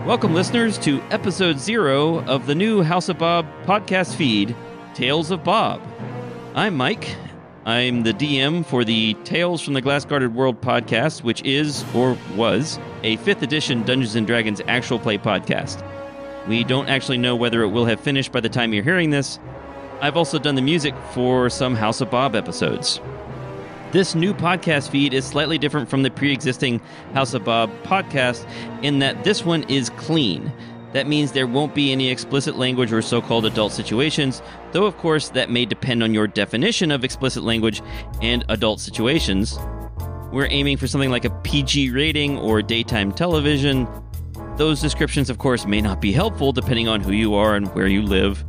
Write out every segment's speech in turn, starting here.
Welcome, listeners, to episode 0 of the new House of Bob podcast feed, Tales of Bob. I'm Mike. I'm the DM for the Tales from the Glass-Guarded World podcast, which is, or was, a 5th edition Dungeons & Dragons actual play podcast. We don't actually know whether it will have finished by the time you're hearing this. I've also done the music for some House of Bob episodes. This new podcast feed is slightly different from the pre-existing House of Bob podcast in that this one is clean. That means there won't be any explicit language or so-called adult situations, though of course that may depend on your definition of explicit language and adult situations. We're aiming for something like a PG rating or daytime television. Those descriptions, of course, may not be helpful depending on who you are and where you live.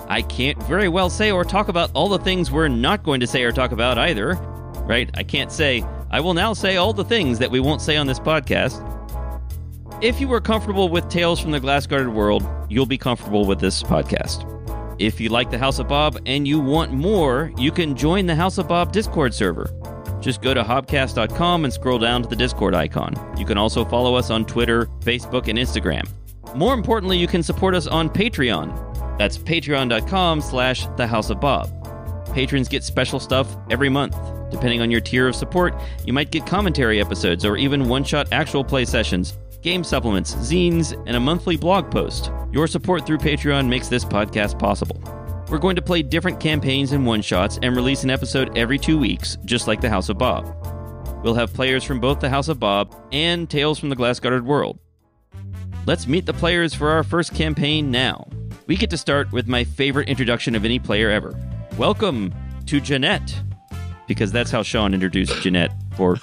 I can't very well say or talk about all the things we're not going to say or talk about either. Right? I can't say, I will now say all the things that we won't say on this podcast. If you are comfortable with Tales from the Glass-Guarded World, you'll be comfortable with this podcast. If you like the House of Bob and you want more, you can join the House of Bob Discord server. Just go to hobcast.com and scroll down to the Discord icon. You can also follow us on Twitter, Facebook, and Instagram. More importantly, you can support us on Patreon. That's patreon.com/thehouseofbob. Patrons get special stuff every month. Depending on your tier of support, you might get commentary episodes or even one-shot actual play sessions, game supplements, zines, and a monthly blog post. Your support through Patreon makes this podcast possible. We're going to play different campaigns and one-shots and release an episode every 2 weeks, just like the House of Bob. We'll have players from both the House of Bob and Tales from the Glass-Guarded World. Let's meet the players for our first campaign now. We get to start with my favorite introduction of any player ever. Welcome to Janette. Because that's how Shaun introduced Janette for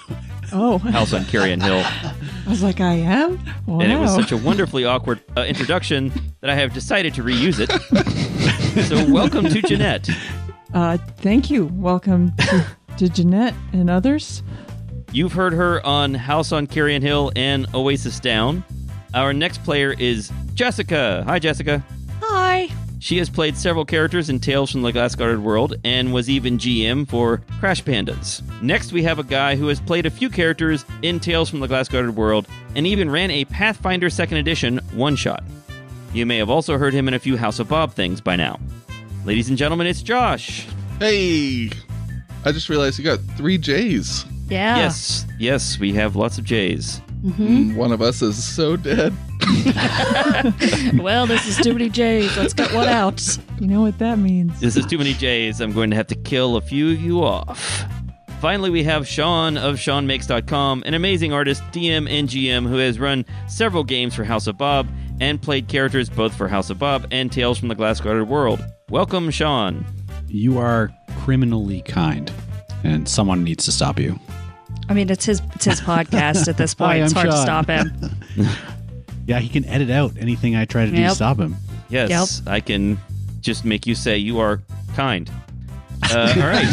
House on Kieren Hill. I was like, I am? Wow. And it was such a wonderfully awkward introduction that I have decided to reuse it. So welcome to Janette. Thank you. Welcome to Janette and others. You've heard her on House on Kieren Hill and Oasis Down. Our next player is Jessica. Hi, Jessica. Hi. She has played several characters in Tales from the Glass-Guarded World and was even GM for Crash Pandas. Next, we have a guy who has played a few characters in Tales from the Glass-Guarded World and even ran a Pathfinder 2nd Edition one-shot. You may have also heard him in a few House of Bob things by now. Ladies and gentlemen, it's Josh. Hey! I just realized you got 3 J's. Yeah. Yes, we have lots of J's. Mm-hmm. One of us is so dead. Well, this is too many J's. Let's cut one out. You know what that means. This is too many J's. I'm going to have to kill a few of you off. Finally, we have Shaun of ShaunMakes.com, an amazing artist, DM, and GM who has run several games for House of Bob and played characters both for House of Bob and Tales from the Glass-Guarded World. Welcome, Shaun. You are criminally kind, and someone needs to stop you. I mean, it's his podcast at this point. Hi, It's hard Shaun. to stop him. Yeah, he can edit out anything I try to do to stop him. Yes, Yep. I can just make you say you are kind. All right.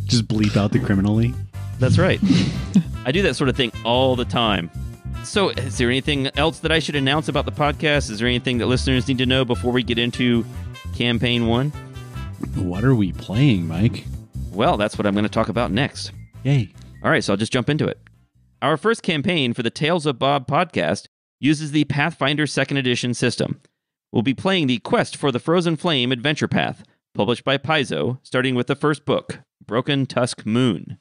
Just bleep out the criminally. That's right. I do that sort of thing all the time. So, is there anything else that I should announce about the podcast? Is there anything that listeners need to know before we get into Campaign 1? What are we playing, Mike? Well, that's what I'm going to talk about next. Yay. All right, so I'll just jump into it. Our first campaign for the Tales of Bob podcast uses the Pathfinder 2nd Edition system. We'll be playing the Quest for the Frozen Flame Adventure Path, published by Paizo, starting with the first book, Broken Tusk Moon.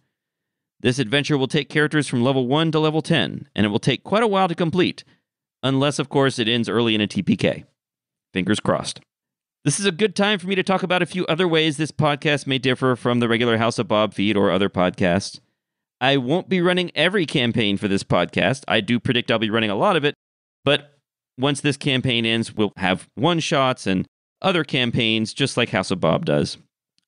This adventure will take characters from level 1 to level 10, and it will take quite a while to complete, unless, of course, it ends early in a TPK. Fingers crossed. This is a good time for me to talk about a few other ways this podcast may differ from the regular House of Bob feed or other podcasts. I won't be running every campaign for this podcast. I do predict I'll be running a lot of it, but once this campaign ends, we'll have one-shots and other campaigns just like House of Bob does.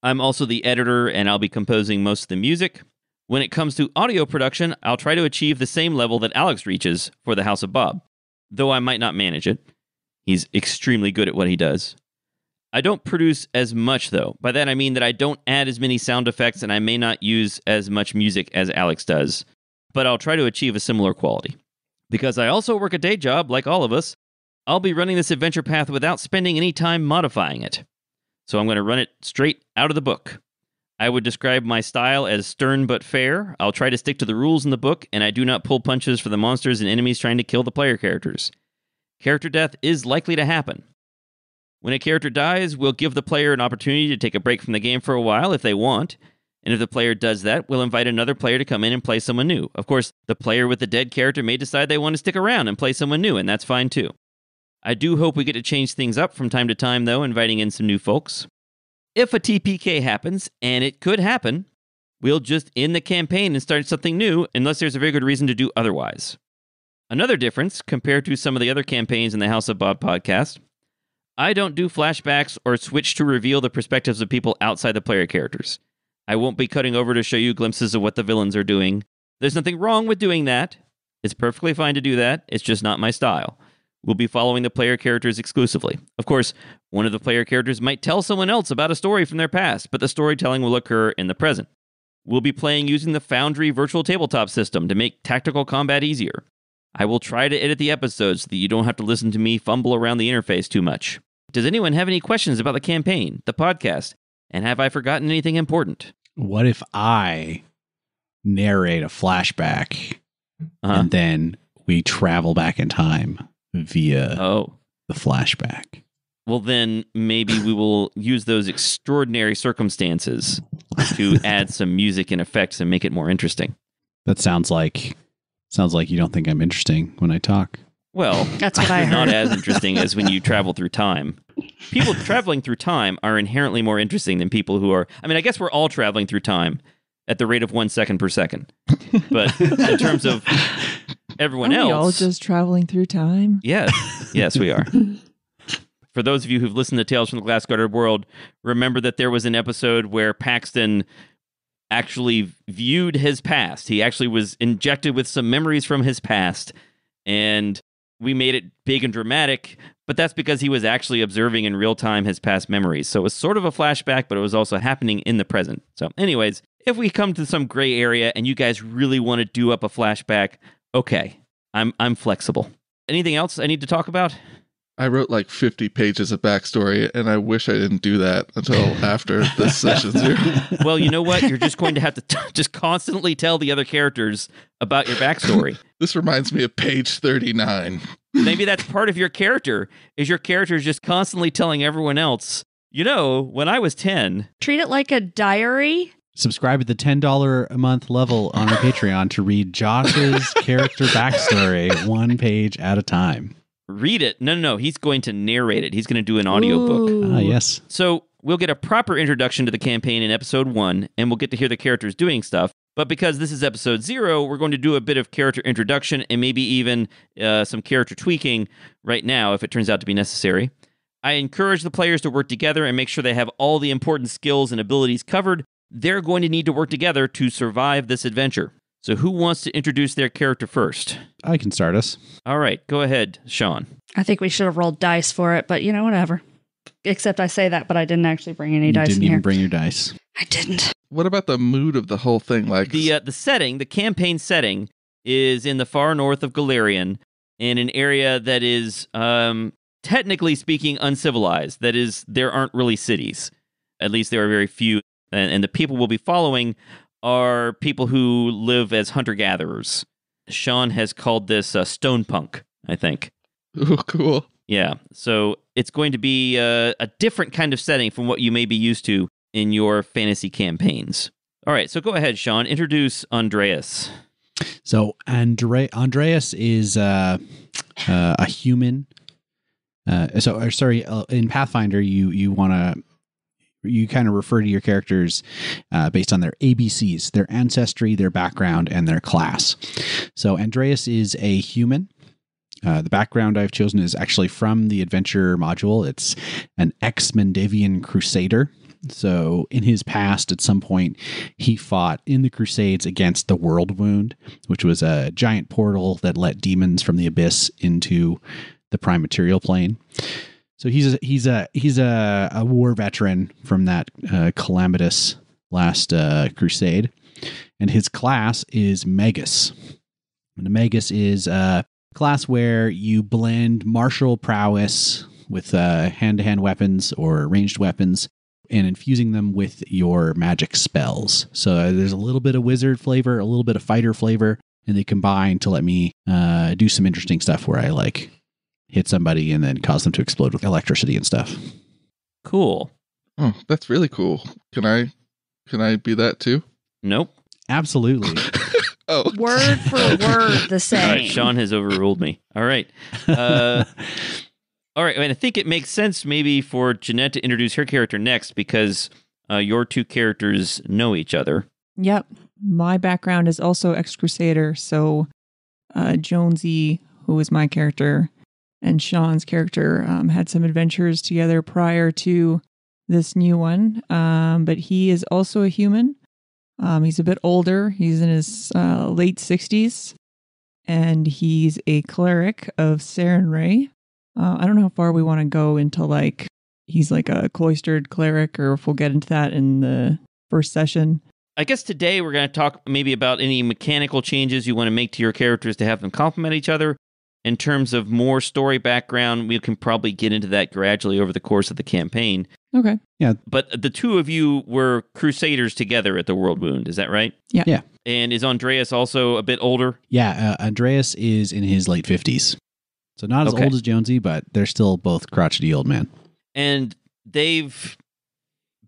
I'm also the editor, and I'll be composing most of the music. When it comes to audio production, I'll try to achieve the same level that Alex reaches for the House of Bob, though I might not manage it. He's extremely good at what he does. I don't produce as much, though. By that, I mean that I don't add as many sound effects, and I may not use as much music as Alex does, but I'll try to achieve a similar quality. Because I also work a day job, like all of us, I'll be running this adventure path without spending any time modifying it. So I'm going to run it straight out of the book. I would describe my style as stern but fair. I'll try to stick to the rules in the book, and I do not pull punches for the monsters and enemies trying to kill the player characters. Character death is likely to happen. When a character dies, we'll give the player an opportunity to take a break from the game for a while if they want, and if the player does that, we'll invite another player to come in and play someone new. Of course, the player with the dead character may decide they want to stick around and play someone new, and that's fine too. I do hope we get to change things up from time to time, though, inviting in some new folks. If a TPK happens, and it could happen, we'll just end the campaign and start something new unless there's a very good reason to do otherwise. Another difference, compared to some of the other campaigns in the House of Bob podcast, I don't do flashbacks or switch to reveal the perspectives of people outside the player characters. I won't be cutting over to show you glimpses of what the villains are doing. There's nothing wrong with doing that. It's perfectly fine to do that. It's just not my style. We'll be following the player characters exclusively. Of course, one of the player characters might tell someone else about a story from their past, but the storytelling will occur in the present. We'll be playing using the Foundry virtual tabletop system to make tactical combat easier. I will try to edit the episodes so that you don't have to listen to me fumble around the interface too much. Does anyone have any questions about the campaign, the podcast, and have I forgotten anything important? What if I narrate a flashback and then we travel back in time via the flashback? Well, then maybe we will use those extraordinary circumstances to add some music and effects and make it more interesting. That sounds like you don't think I'm interesting when I talk. Well, that's what I heard. Not as interesting as when you travel through time. People traveling through time are inherently more interesting than people who are... I mean, I guess we're all traveling through time at the rate of 1 second per second. But in terms of everyone else... Are we all just traveling through time? Yes, we are. For those of you who've listened to Tales from the Glass-Guarded World, remember that there was an episode where Paxton actually viewed his past. He actually was injected with some memories from his past, and we made it big and dramatic, but that's because he was actually observing in real time his past memories. So it was sort of a flashback, but it was also happening in the present. So anyways, if we come to some gray area and you guys really want to do up a flashback, okay, I'm flexible. Anything else I need to talk about? I wrote like 50 pages of backstory, and I wish I didn't do that until after this session zero. Well, you know what? You're just going to have to just constantly tell the other characters about your backstory. This reminds me of page 39. Maybe that's part of your character, is your character is just constantly telling everyone else, you know, when I was 10. Treat it like a diary. Subscribe at the $10 a month level on our Patreon to read Josh's character backstory 1 page at a time. Read it. No. He's going to narrate it. He's going to do an audiobook. Ah, yes. So we'll get a proper introduction to the campaign in episode 1, and we'll get to hear the characters doing stuff. But because this is episode 0, we're going to do a bit of character introduction and maybe even some character tweaking right now if it turns out to be necessary. I encourage the players to work together and make sure they have all the important skills and abilities covered. They're going to need to work together to survive this adventure. So who wants to introduce their character first? I can start us. All right, go ahead, Shaun. I think we should have rolled dice for it, but whatever. Except I say that, but I didn't actually bring any dice in here. You didn't even bring your dice. I didn't. What about the mood of the whole thing? Like the setting, the campaign setting, is in the far north of Galarian, in an area that is, technically speaking, uncivilized. That is, there aren't really cities. At least there are very few, and the people we'll be following are people who live as hunter-gatherers. Shaun has called this stone punk, I think. Oh, cool. Yeah, so it's going to be a different kind of setting from what you may be used to in your fantasy campaigns. All right, so go ahead, Shaun. Introduce Andreas. So Andreas is a human. In Pathfinder, you kind of refer to your characters based on their ABCs, their ancestry, their background, and their class. So Andreas is a human. The background I've chosen is actually from the adventure module. It's an ex-Mendavian crusader. So in his past, at some point, he fought in the Crusades against the World Wound, which was a giant portal that let demons from the abyss into the prime material plane. So he's a war veteran from that calamitous last crusade, and his class is Magus. And a Magus is a class where you blend martial prowess with hand-to-hand weapons or ranged weapons and infusing them with your magic spells. So there's a little bit of wizard flavor, a little bit of fighter flavor, and they combine to let me do some interesting stuff where I like hit somebody and then cause them to explode with electricity and stuff. Cool. Oh, that's really cool. Can I be that too? Nope. Absolutely. Oh. Word for word the same. All right, Shaun has overruled me. All right. All right, and I think it makes sense maybe for Janette to introduce her character next because your two characters know each other. Yep. My background is also ex-Crusader, so Jonesy, who was my character, and Shaun's character had some adventures together prior to this new one, but he is also a human. He's a bit older. He's in his late 60s, and he's a cleric of Sarenrae. I don't know how far we want to go into, like, he's like a cloistered cleric, or if we'll get into that in the first session. I guess today we're going to talk maybe about any mechanical changes you want to make to your characters to have them complement each other. In terms of more story background, we can probably get into that gradually over the course of the campaign. Okay. Yeah. But the two of you were Crusaders together at the World Wound, is that right? Yeah. Yeah. And is Andreas also a bit older? Yeah, Andreas is in his late 50s. So not as old as Jonesy, but they're still both crotchety old men. And they've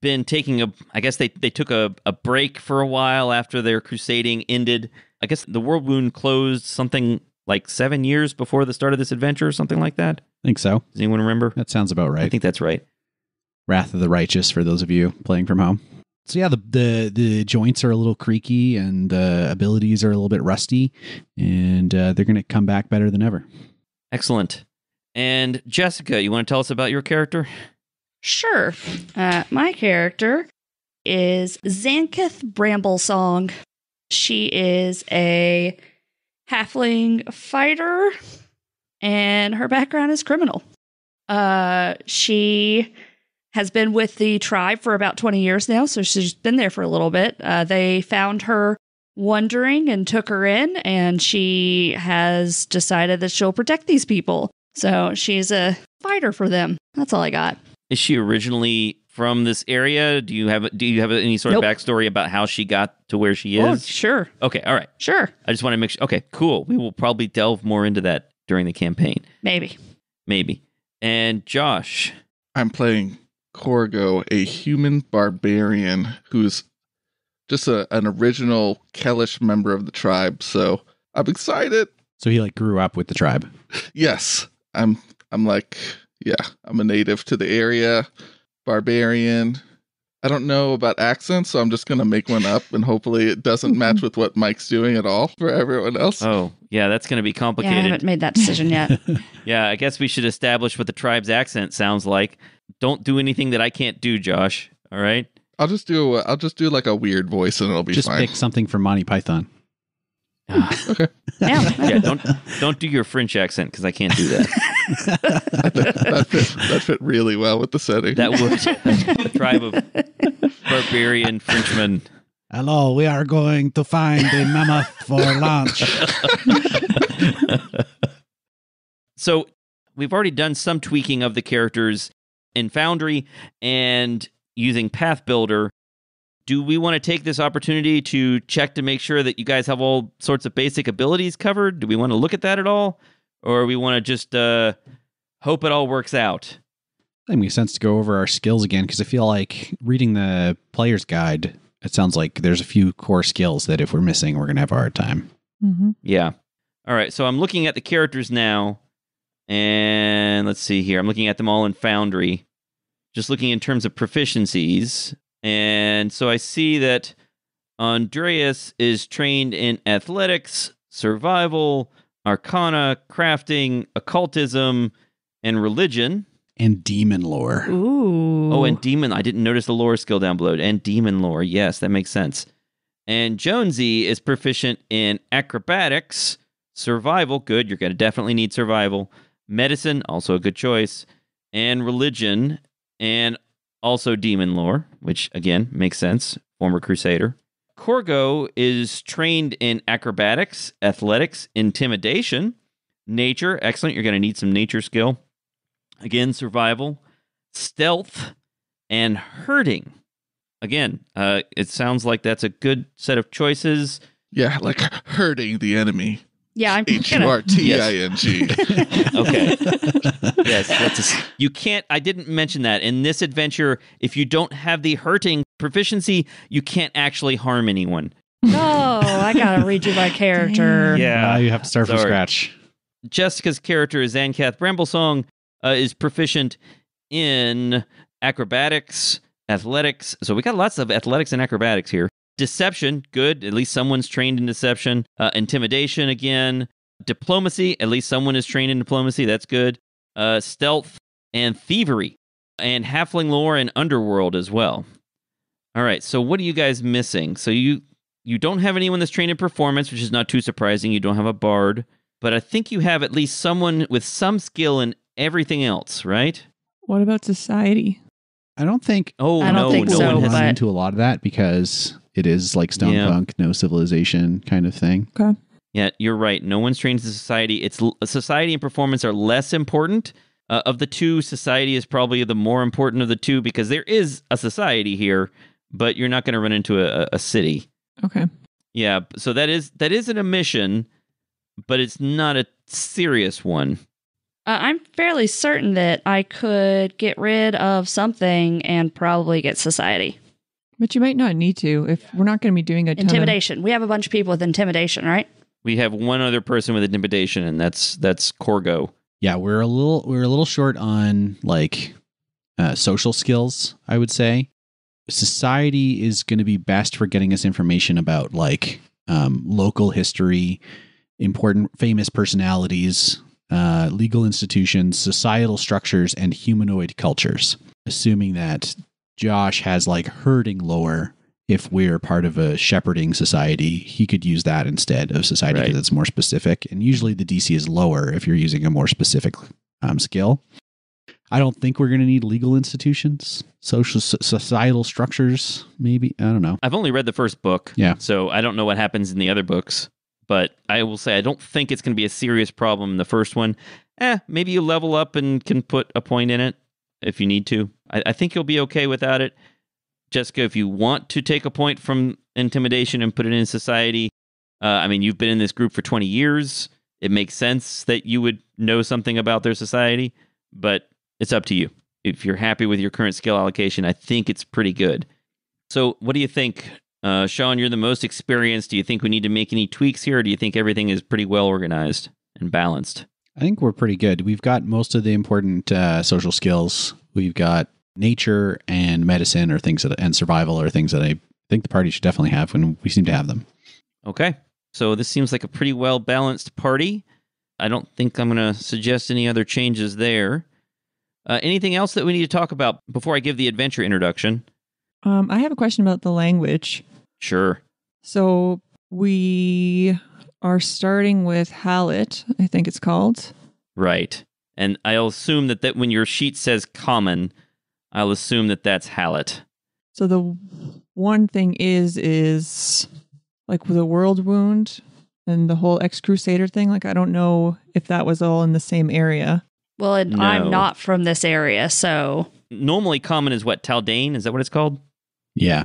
been taking I guess they took a break for a while after their crusading ended. I guess the World Wound closed something like 7 years before the start of this adventure or something like that. I think so. Does anyone remember? That sounds about right. I think that's right. Wrath of the Righteous for those of you playing from home. So yeah, the joints are a little creaky and the abilities are a little bit rusty, and they're going to come back better than ever. Excellent. And Jessica, you want to tell us about your character? Sure. My character is Xankath Bramblesong. She is a halfling fighter, and her background is criminal. She has been with the tribe for about 20 years now, so she's been there for a little bit. They found her wandering and took her in, and she has decided that she'll protect these people. So she's a fighter for them. That's all I got. Is she originally from this area? Do you have any sort of backstory about how she got to where she is? Oh, sure. Okay, all right. Sure. I just want to make sure. Okay, cool. We will probably delve more into that during the campaign. Maybe. And Josh. I'm playing Korgo, a human barbarian who's just an original Kellish member of the tribe. So I'm excited. So he grew up with the tribe. Yes, I'm a native to the area, barbarian. I don't know about accents, so I'm just going to make one up, and hopefully it doesn't match with what Mike's doing at all for everyone else. Oh, yeah, that's going to be complicated. Yeah, I haven't made that decision yet. Yeah, I guess we should establish what the tribe's accent sounds like. Don't do anything that I can't do, Josh. All right? I'll just do like a weird voice, and it'll be just fine. Pick something from Monty Python. Okay. Yeah, don't do your French accent because I can't do that. that fit really well with the setting. That would. A tribe of barbarian Frenchmen. Hello, we are going to find a mammoth for lunch. So we've already done some tweaking of the characters in Foundry and using Path Builder. Do we want to take this opportunity to check to make sure that you guys have all sorts of basic abilities covered? Do we want to look at that at all? Or we want to just hope it all works out? I think it makes sense to go over our skills again, because I feel like reading the player's guide, it sounds like there's a few core skills that if we're missing, we're going to have a hard time. Mm-hmm. Yeah. All right, so I'm looking at the characters now, and let's see here. I'm looking at them all in Foundry, just looking in terms of proficiencies. And so I see that Andreas is trained in athletics, survival, arcana, crafting, occultism, and religion. And demon lore. Ooh. Oh, and demon. I didn't notice the lore skill down below. And demon lore. Yes, that makes sense. And Jonesy is proficient in acrobatics, survival. Good. You're going to definitely need survival. Medicine. Also a good choice. And religion. And also demon lore, which, again, makes sense. Former Crusader. Korgo is trained in acrobatics, athletics, intimidation, nature. Excellent. You're going to need some nature skill. Again, survival, stealth, and hurting. Again, it sounds like that's a good set of choices. Yeah, like hurting the enemy. Yeah, I'm gonna. Hurting. Okay. Yes, you can't. I didn't mention that in this adventure. If you don't have the hurting proficiency, you can't actually harm anyone. No, I gotta redo my character. Yeah, you have to start from scratch. Jessica's character, Xankath Bramblesong, is proficient in acrobatics, athletics. So we got lots of athletics and acrobatics here. Deception, good. At least someone's trained in deception. Intimidation, again. Diplomacy, at least someone is trained in diplomacy. That's good. Stealth and thievery. And halfling lore and underworld as well. All right, so what are you guys missing? So you don't have anyone that's trained in performance, which is not too surprising. You don't have a bard. But I think you have at least someone with some skill in everything else, right? What about society? I don't think. I don't think so, one has but- into a lot of that because it is like steampunk, no civilization kind of thing. Okay. Yeah, you're right. No one's trained in society. Society and performance are less important. Of the two, society is probably the more important of the two because there is a society here, but you're not going to run into a city. Okay. Yeah, so that is an omission, but it's not a serious one. I'm fairly certain that I could get rid of something and probably get society. But you might not need to if we're not going to be doing a ton Intimidation. We have a bunch of people with intimidation, right? We have one other person with intimidation, and that's Korgo. Yeah, we're a little short on like social skills, I would say. Society is going to be best for getting us information about like local history, important famous personalities, legal institutions, societal structures, and humanoid cultures. Assuming that Josh has like herding lore, if we're part of a shepherding society, he could use that instead of society because it's more specific. And usually the DC is lower if you're using a more specific skill. I don't think we're going to need legal institutions, societal structures, maybe. I don't know. I've only read the first book, Yeah. So I don't know what happens in the other books. But I will say I don't think it's going to be a serious problem in the first one. Maybe you level up and can put a point in it if you need to. I think you'll be okay without it. Jessica, if you want to take a point from intimidation and put it in society, I mean, you've been in this group for 20 years. It makes sense that you would know something about their society, but it's up to you. If you're happy with your current skill allocation, I think it's pretty good. So what do you think? Shaun, you're the most experienced. Do you think we need to make any tweaks here, or do you think everything is pretty well organized and balanced? I think we're pretty good. We've got most of the important social skills. We've got nature and medicine and survival are things that I think the party should definitely have when we seem to have them. Okay. So this seems like a pretty well-balanced party. I don't think I'm going to suggest any other changes there. Anything else that we need to talk about before I give the adventure introduction? I have a question about the language. Sure. So we are starting with Hallett, I think it's called. Right. And I'll assume that when your sheet says common, I'll assume that that's Hallett. So the one thing is like with a world wound and the whole ex-crusader thing, like I don't know if that was all in the same area. Well, No. I'm not from this area, so... Normally common is what, Taldane? Is that what it's called? Yeah.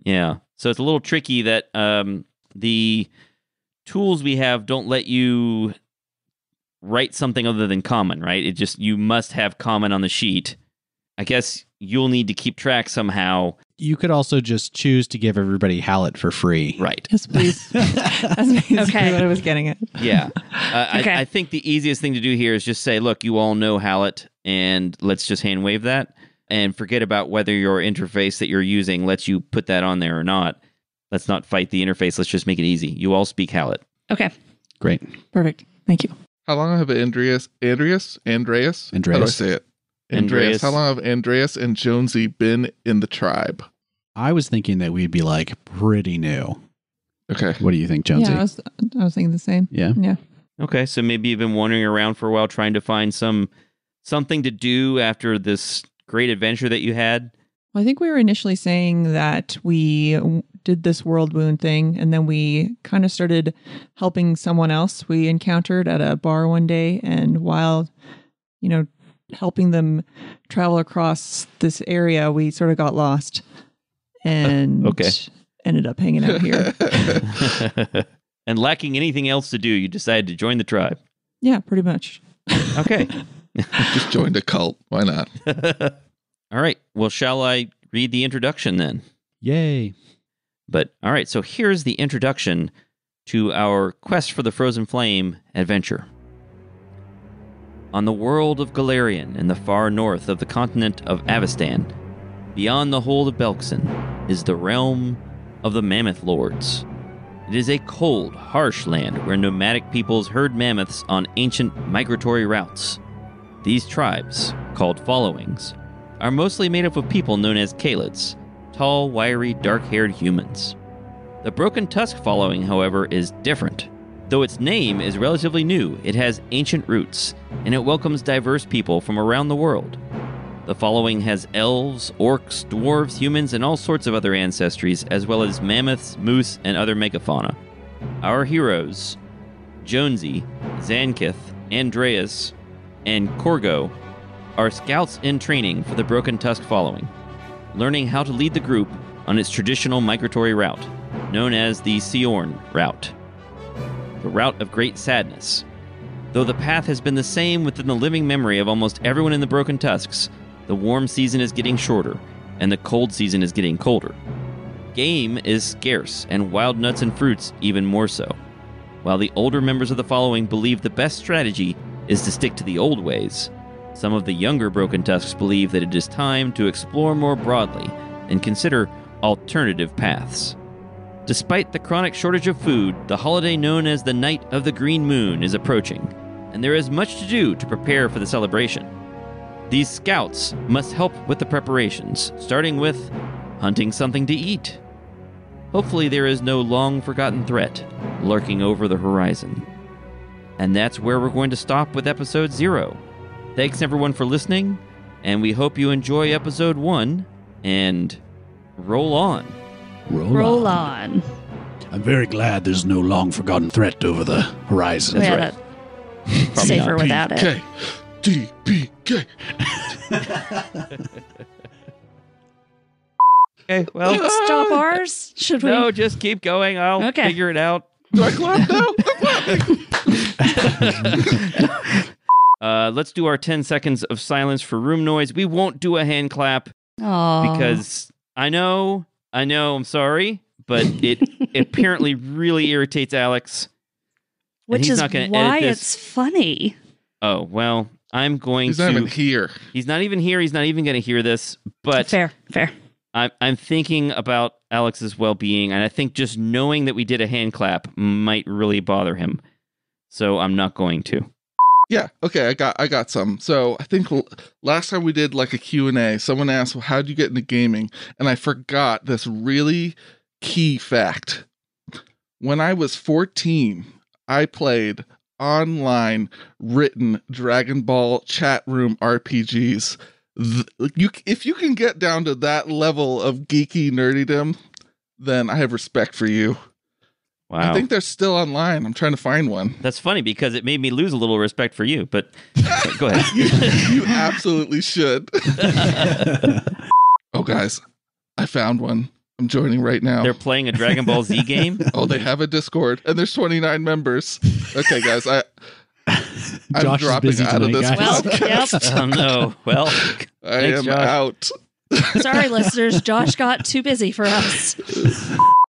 Yeah. So it's a little tricky that the tools we have don't let you write something other than common, right? It just, you must have common on the sheet. I guess you'll need to keep track somehow. You could also just choose to give everybody Hallett for free. Right. Yes, please. That's basically Okay. what I was getting at. Yeah. Okay. I think the easiest thing to do here is just say, look, you all know Hallett, and let's just hand wave that and forget about whether your interface that you're using lets you put that on there or not. Let's not fight the interface. Let's just make it easy. You all speak Hallett. Okay. Great. Perfect. Thank you. How long have Andreas? How do I say it? Andreas. How long have Andreas and Jonesy been in the tribe? I was thinking that we'd be like pretty new. Okay. What do you think, Jonesy? Yeah, I was thinking the same. Yeah. Yeah. Okay, so maybe you've been wandering around for a while trying to find something to do after this great adventure that you had. Well, I think we were initially saying that we did this world wound thing, and then we kind of started helping someone else we encountered at a bar one day. And while, helping them travel across this area, we sort of got lost and ended up hanging out here. And lacking anything else to do, you decided to join the tribe. Yeah, pretty much. Okay. Just joined a cult. Why not? All right. Well, shall I read the introduction then? Yay. But all right, so here's the introduction to our Quest for the Frozen Flame adventure. On the world of Galarian in the far north of the continent of Avestan, beyond the hold of Belkson, is the realm of the Mammoth Lords. It is a cold, harsh land where nomadic peoples herd mammoths on ancient migratory routes. These tribes, called followings, are mostly made up of people known as Kalids, tall, wiry, dark-haired humans. The Broken Tusk following, however, is different. Though its name is relatively new, it has ancient roots, and it welcomes diverse people from around the world. The following has elves, orcs, dwarves, humans, and all sorts of other ancestries, as well as mammoths, moose, and other megafauna. Our heroes, Jonesy, Xankath, Andreas, and Korgo, are scouts in training for the Broken Tusk following, learning how to lead the group on its traditional migratory route, known as the Siorn route, the route of great sadness. Though the path has been the same within the living memory of almost everyone in the Broken Tusks, the warm season is getting shorter, and the cold season is getting colder. Game is scarce, and wild nuts and fruits even more so. While the older members of the following believe the best strategy is to stick to the old ways, some of the younger Broken Tusks believe that it is time to explore more broadly and consider alternative paths. Despite the chronic shortage of food, the holiday known as the Night of the Green Moon is approaching, and there is much to do to prepare for the celebration. These scouts must help with the preparations, starting with hunting something to eat. Hopefully there is no long-forgotten threat lurking over the horizon. And that's where we're going to stop with Episode 0. Thanks everyone for listening, and we hope you enjoy Episode 1, and roll on. Roll on. I'm very glad there's no long-forgotten threat over the horizon. Yeah, that's safer without it. DPK. Okay, well, Stop ours? Should we? no, just keep going. I'll figure it out. Do I clap now? I'm clapping. Let's do our 10 seconds of silence for room noise. We won't do a hand clap Aw. because I know, I'm sorry, but it apparently really irritates Alex. Which he's is not gonna why edit this. it's funny. Oh, well, I'm going He's to... not even here. He's not even here. He's not even going to hear this, but Fair. I'm thinking about Alex's well-being, and I think just knowing that we did a hand clap might really bother him. So I'm not going to. Yeah, okay, I got some. So I think last time we did like a Q&A, someone asked, well, how'd you get into gaming? And I forgot this really key fact. When I was 14, I played online written Dragon Ball chat room RPGs. If you can get down to that level of geeky nerdydom, then I have respect for you. Wow. I think they're still online. I'm trying to find one. That's funny because it made me lose a little respect for you, but go ahead. You absolutely should. Oh, guys, I found one. I'm joining right now. They're playing a Dragon Ball Z game? Oh, they have a Discord, and there's 29 members. Okay, guys, I'm Josh is dropping busy out of tonight, this guys. Well, podcast. yep. Oh, no. Well, I thanks, am Josh. out. Sorry, listeners. Josh got too busy for us.